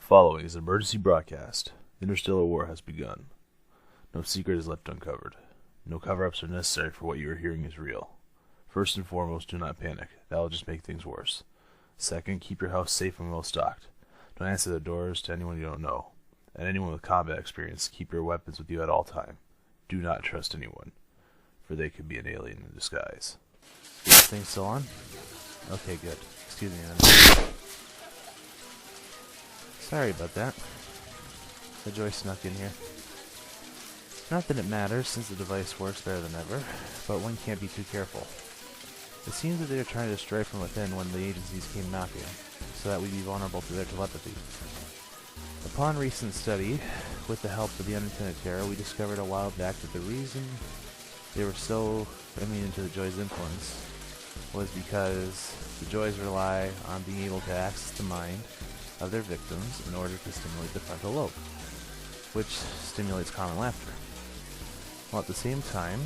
following is an emergency broadcast. Interstellar war has begun. No secret is left uncovered. No cover-ups are necessary, for what you are hearing is real. First and foremost, do not panic. That will just make things worse. Second, keep your house safe and well stocked. Don't answer the doors to anyone you don't know. And anyone with combat experience, keep your weapons with you at all time. Do not trust anyone, for they could be an alien in disguise. Is this thing still on? Okay, good. Excuse me, man. Sorry about that. The joy snuck in here. Not that it matters, since the device works better than ever, but one can't be too careful. It seems that they are trying to destroy from within when the agencies came knocking, so that we'd be vulnerable to their telepathy. Upon recent study, with the help of the Unintended Terror, we discovered a while back that the reason they were so immune to the Joy's influence was because the Joys rely on being able to access the mind of their victims in order to stimulate the frontal lobe, which stimulates common laughter, while at the same time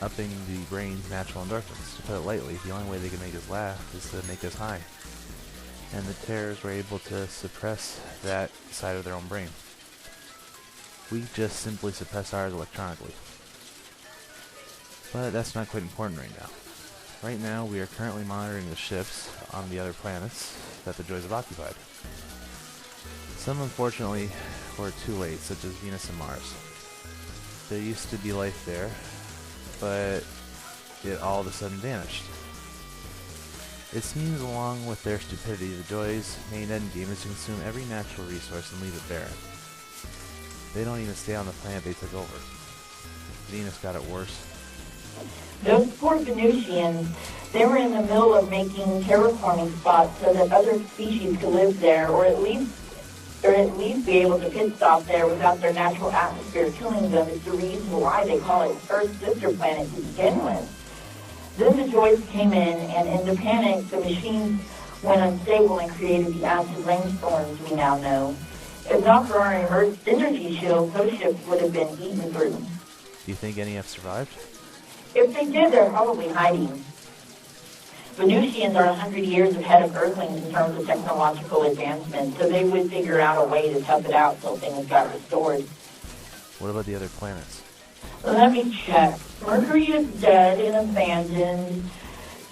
upping the brain's natural endorphins. To put it lightly, the only way they can make us laugh is to make us high, and the terrors were able to suppress that side of their own brain. We just simply suppress ours electronically. But that's not quite important right now. Right now, we are currently monitoring the ships on the other planets that the Joys have occupied. Some, unfortunately, were too late, such as Venus and Mars. There used to be life there, but it all of a sudden vanished. It seems, along with their stupidity, the Joys' main endgame is to consume every natural resource and leave it barren. They don't even stay on the planet they took over. Venus got it worse. Those poor Venusians, they were in the middle of making terraforming spots so that other species could live there, or at least be able to pit stop there without their natural atmosphere killing them. Is the reason why they call it Earth's sister planet to begin with. Then the Joys came in, and in the panic, the machines went unstable and created the acid rainstorms we now know. If not for our energy shields, those ships would have been eaten through. Do you think any have survived? If they did, they're probably hiding. Venusians are 100 years ahead of Earthlings in terms of technological advancement, so they would figure out a way to tough it out till things got restored. What about the other planets? Let me check. Mercury is dead and abandoned.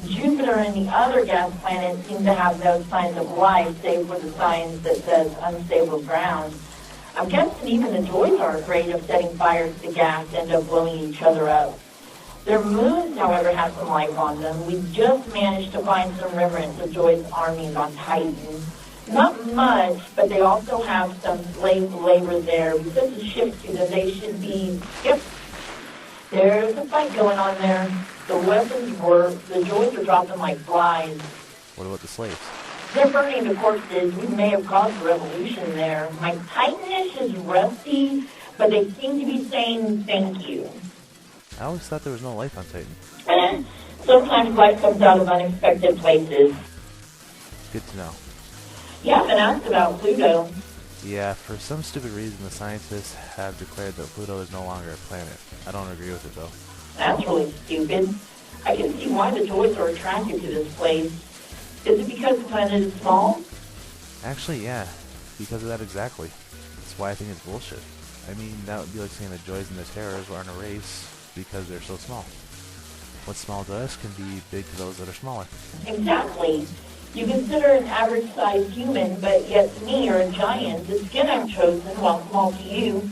Jupiter and the other gas planets seem to have no signs of life, save for the signs that says unstable ground. I'm guessing even the Joys are afraid of setting fire to the gas and of blowing each other up. Their moons, however, have some life on them. We just managed to find some remnants of Joy's armies on Titan. Not much, but they also have some slave labor there. We sent the ships to them. They should be... Yep. There's a fight going on there. The weapons work. The Joys are dropping like flies. What about the slaves? They're burning the corpses. We may have caused a revolution there. My Titanish is rusty, but they seem to be saying thank you. I always thought there was no life on Titan. Sometimes life comes out of unexpected places. Good to know. You haven't asked about Pluto. Yeah, for some stupid reason, the scientists have declared that Pluto is no longer a planet. I don't agree with it, though. That's really stupid. I can see why the Joys are attracted to this place. Is it because the planet is small? Actually, yeah. Because of that exactly. That's why I think it's bullshit. I mean, that would be like saying the Joys and the Terrors aren't a race because they're so small. What's small to us can be big to those that are smaller. Exactly. You consider an average-sized human, but yet to me you're a giant. The skin I've chosen, while small to you,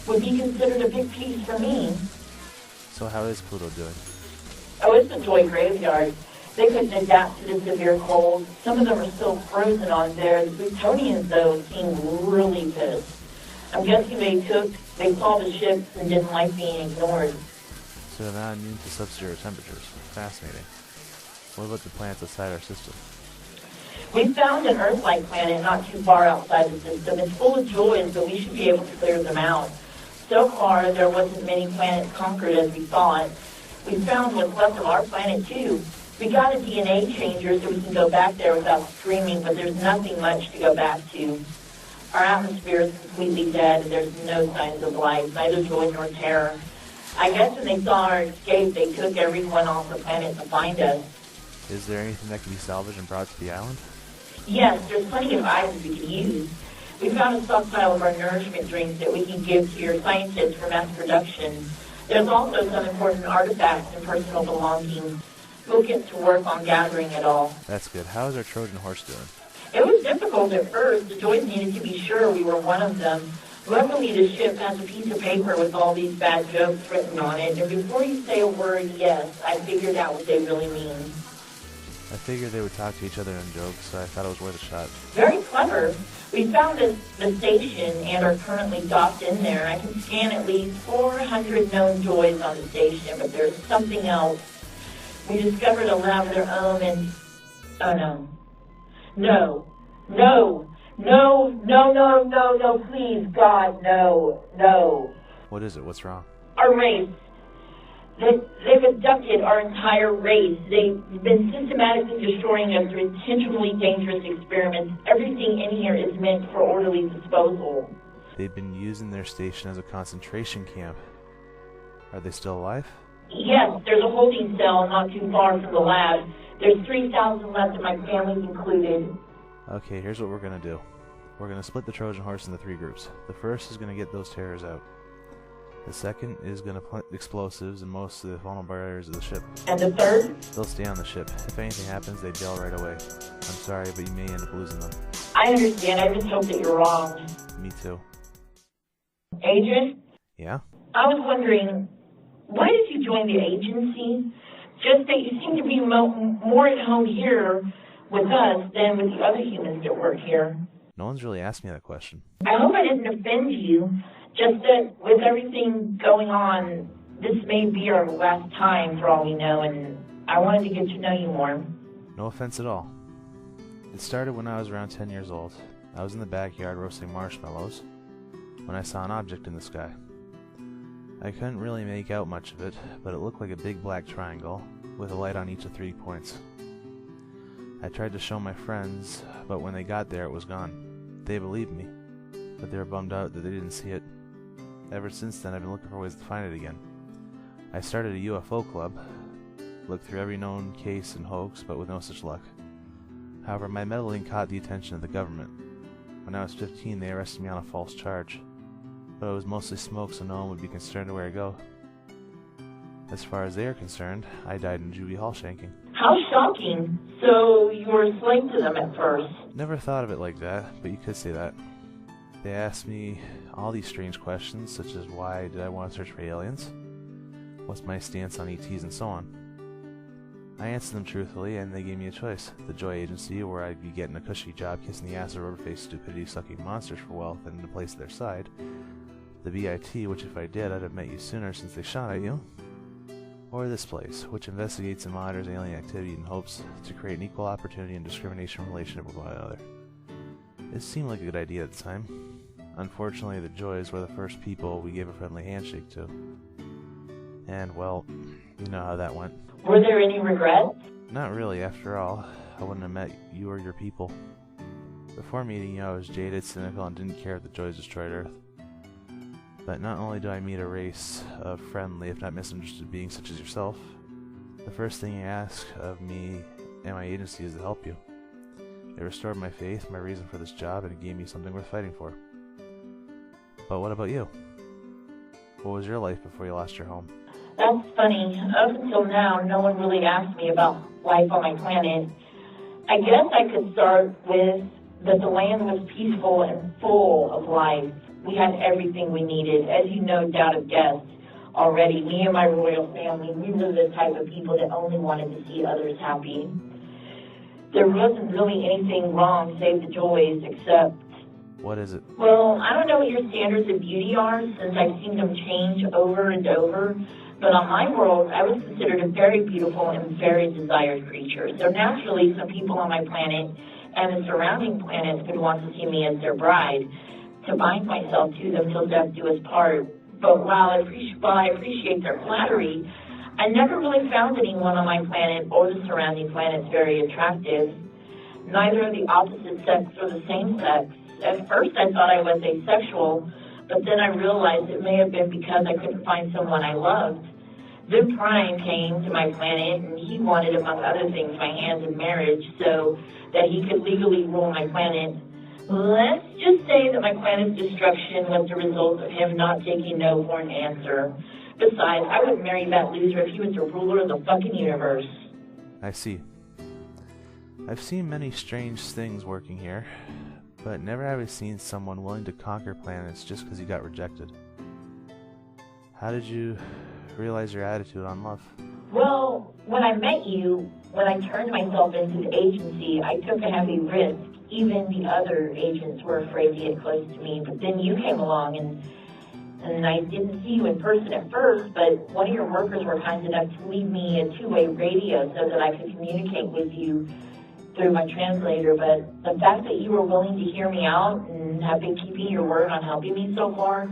would be considered a big piece for me. So how is Pluto doing? Oh, it's a Joy graveyard. They couldn't adapt to the severe cold. Some of them are still frozen on there. The Plutonians, though, seem really pissed. I'm guessing they saw the ships and didn't like being ignored. So they're not immune to sub-zero temperatures. Fascinating. What about the planets outside our system? We found an Earth-like planet not too far outside the system. It's full of Joys, but we should be able to clear them out. So far, there wasn't many planets conquered as we thought. We found what's left of our planet, too. We got a DNA changer so we can go back there without screaming, but there's nothing much to go back to. Our atmosphere is completely dead, and there's no signs of life, neither joy nor terror. I guess when they saw our escape, they took everyone off the planet to find us. Is there anything that can be salvaged and brought to the island? Yes, there's plenty of items we can use. We found found a stockpile of our nourishment drinks that we can give to your scientists for mass production. There's also some important artifacts and personal belongings. We'll get to work on gathering it all. That's good. How is our Trojan horse doing? It was difficult at first. The Joys needed to be sure we were one of them. Luckily, the ship has a piece of paper with all these bad jokes written on it, and before you say a word yes, I figured out what they really mean. I figured they would talk to each other in jokes, so I thought it was worth a shot. Very clever. We found the station and are currently docked in there. I can scan at least 400 known Joys on the station, but there's something else. We discovered a lab of their own and... oh, no. No. No. No, no, no, no, no, please, God, no, no. What is it? What's wrong? Our race. They've abducted our entire race. They've been systematically destroying us through intentionally dangerous experiments. Everything in here is meant for orderly disposal. They've been using their station as a concentration camp. Are they still alive? Yes, there's a holding cell not too far from the lab. There's 3,000 left and my family's included. Okay, here's what we're going to do. We're going to split the Trojan horse into 3 groups. The first is going to get those terrors out. The second is going to plant explosives in most of the vulnerable areas of the ship. And the third? They'll stay on the ship. If anything happens, they bail right away. I'm sorry, but you may end up losing them. I understand. I just hope that you're wrong. Me too. Agent? Yeah? I was wondering, why did you join the agency? Just that you seem to be more at home here with us than with the other humans that work here. No one's really asked me that question. I hope I didn't offend you. Just that with everything going on, this may be our last time for all we know, and I wanted to get to know you more. No offense at all. It started when I was around 10 years old. I was in the backyard roasting marshmallows when I saw an object in the sky. I couldn't really make out much of it, but it looked like a big black triangle with a light on each of 3 points. I tried to show my friends, but when they got there it was gone. They believed me, but they were bummed out that they didn't see it. Ever since then I've been looking for ways to find it again. I started a UFO club, looked through every known case and hoax, but with no such luck. However, my meddling caught the attention of the government. When I was 15 they arrested me on a false charge, but it was mostly smoke so no one would be concerned where I go. As far as they are concerned, I died in juvie hall shanking. How shocking. So you were a slave to them at first. Never thought of it like that, but you could say that. They asked me all these strange questions, such as why did I want to search for aliens, what's my stance on ETs, and so on. I answered them truthfully, and they gave me a choice. The Joy Agency, where I'd be getting a cushy job kissing the ass of rubber-faced stupidity-sucking monsters for wealth and in a place at their side. The BIT, which if I did, I'd have met you sooner since they shot at you. Or this place, which investigates and monitors alien activity in hopes to create an equal opportunity and discrimination relationship with one another. It seemed like a good idea at the time. Unfortunately, the Joys were the first people we gave a friendly handshake to. And, well, you know how that went. Were there any regrets? Not really, after all. I wouldn't have met you or your people. Before meeting you, I was jaded, cynical, and didn't care if the Joys destroyed Earth. But not only do I meet a race of friendly, if not misunderstood beings such as yourself, the first thing you ask of me and my agency is to help you. It restored my faith, my reason for this job, and it gave me something worth fighting for. But what about you? What was your life before you lost your home? That's funny. Up until now, no one really asked me about life on my planet. I guess I could start with that the land was peaceful and full of life. We had everything we needed. As you no doubt have guessed already, me and my royal family, we were the type of people that only wanted to see others happy. There wasn't really anything wrong save the Joys, except... What is it? Well, I don't know what your standards of beauty are, since I've seen them change over and over, but on my world, I was considered a very beautiful and very desired creature. So naturally, some people on my planet and the surrounding planets would want to see me as their bride, to bind myself to them till death do us part. But while I appreciate their flattery, I never really found anyone on my planet or the surrounding planets very attractive. Neither of the opposite sex or the same sex. At first I thought I was asexual, but then I realized it may have been because I couldn't find someone I loved. Then Prime came to my planet, and he wanted, among other things, my hand in marriage so that he could legally rule my planet. Let's just say say that my planet's destruction was the result of him not taking no for an answer. Besides, I wouldn't marry that loser if he was the ruler of the fucking universe. I see. I've seen many strange things working here, but never have I seen someone willing to conquer planets just because he got rejected. How did you realize your attitude on love? Well, when I met you, when I turned myself into the agency, I took a heavy risk. Even the other agents were afraid to get close to me, but then you came along and I didn't see you in person at first, but one of your workers were kind enough to leave me a two-way radio so that I could communicate with you through my translator. But the fact that you were willing to hear me out and have been keeping your word on helping me so far,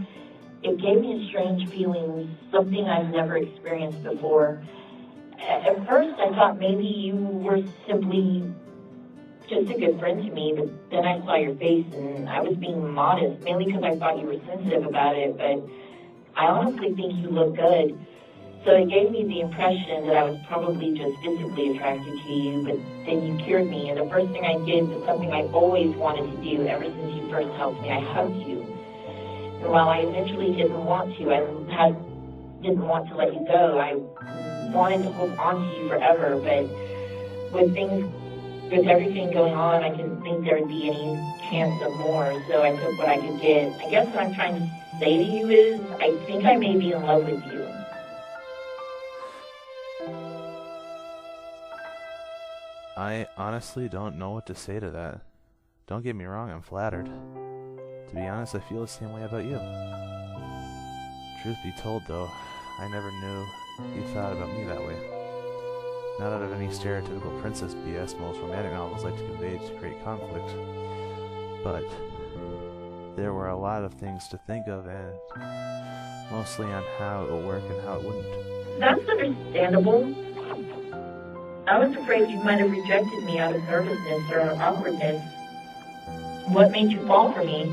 it gave me a strange feeling, something I've never experienced before. At first, I thought maybe you were simply just a good friend to me, but then I saw your face and I was being modest, mainly because I thought you were sensitive about it, but I honestly think you look good. So it gave me the impression that I was probably just physically attracted to you, but then you cured me, and the first thing I did was something I always wanted to do ever since you first helped me. I hugged you. And while I eventually didn't want to, didn't want to let you go. I wanted to hold on to you forever, but with everything going on, I didn't think there would be any chance of more, so I took what I could get. I guess what I'm trying to say to you is, I think I may be in love with you. I honestly don't know what to say to that. Don't get me wrong, I'm flattered. To be honest, I feel the same way about you. Truth be told, though, I never knew you thought about me that way. Not out of any stereotypical princess BS most romantic novels like to convey to create conflict. But there were a lot of things to think of, and mostly on how it would work and how it wouldn't. That's understandable. I was afraid you might have rejected me out of nervousness or awkwardness. What made you fall for me?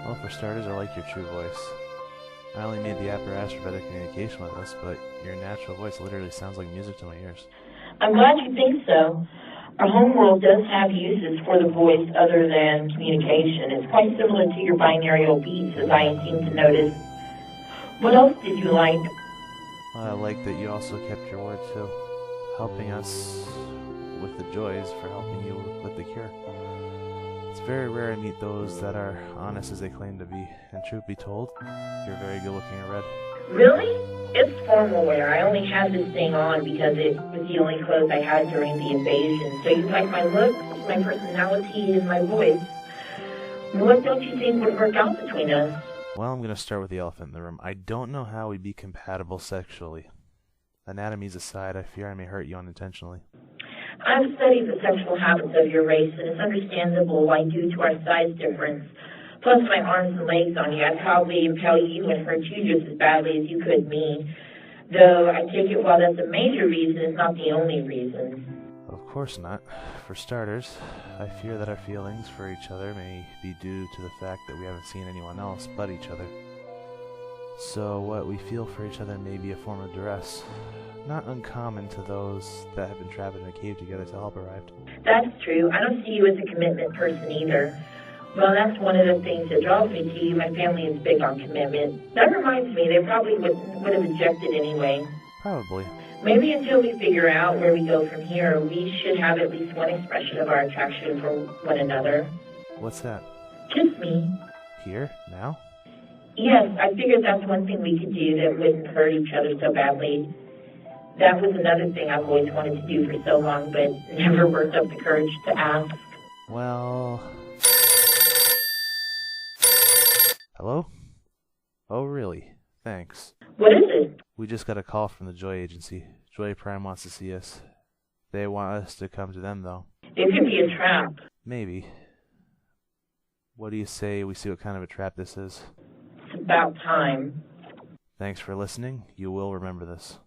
Well, for starters, I like your true voice. I only made the apparatus for better communication with us, but your natural voice literally sounds like music to my ears. I'm glad you think so. Our homeworld does have uses for the voice other than communication. It's quite similar to your binaural beats, as I seem to notice. What else did you like? Well, I like that you also kept your word, too. Helping us with the joys for helping you with the cure. It's very rare to meet those that are honest as they claim to be, and truth be told, you're very good looking in red. Really? It's formal wear. I only had this thing on because it was the only clothes I had during the invasion. So you like my looks, my personality, and my voice. What don't you think would work out between us? Well, I'm going to start with the elephant in the room. I don't know how we'd be compatible sexually. Anatomies aside, I fear I may hurt you unintentionally. I've studied the sexual habits of your race, and it's understandable why, due to our size difference, plus my arms and legs on you, I'd probably impale you and hurt you just as badly as you could me. Though I take it while that's a major reason, it's not the only reason. Of course not. For starters, I fear that our feelings for each other may be due to the fact that we haven't seen anyone else but each other. So what we feel for each other may be a form of duress. Not uncommon to those that have been trapped in a cave together till help arrived. That's true. I don't see you as a commitment person either. Well, that's one of the things that draws me to you. My family is big on commitment. That reminds me, they probably would have rejected anyway. Probably. Maybe until we figure out where we go from here, we should have at least one expression of our attraction for one another. What's that? Kiss me. Here? Now? Yes, I figured that's one thing we could do that wouldn't hurt each other so badly. That was another thing I've always wanted to do for so long, but never worked up the courage to ask. Well... Hello? Oh, really? Thanks. What is it? We just got a call from the Joy Agency. Joy Prime wants to see us. They want us to come to them, though. It could be a trap. Maybe. What do you say we see what kind of a trap this is? It's about time. Thanks for listening. You will remember this.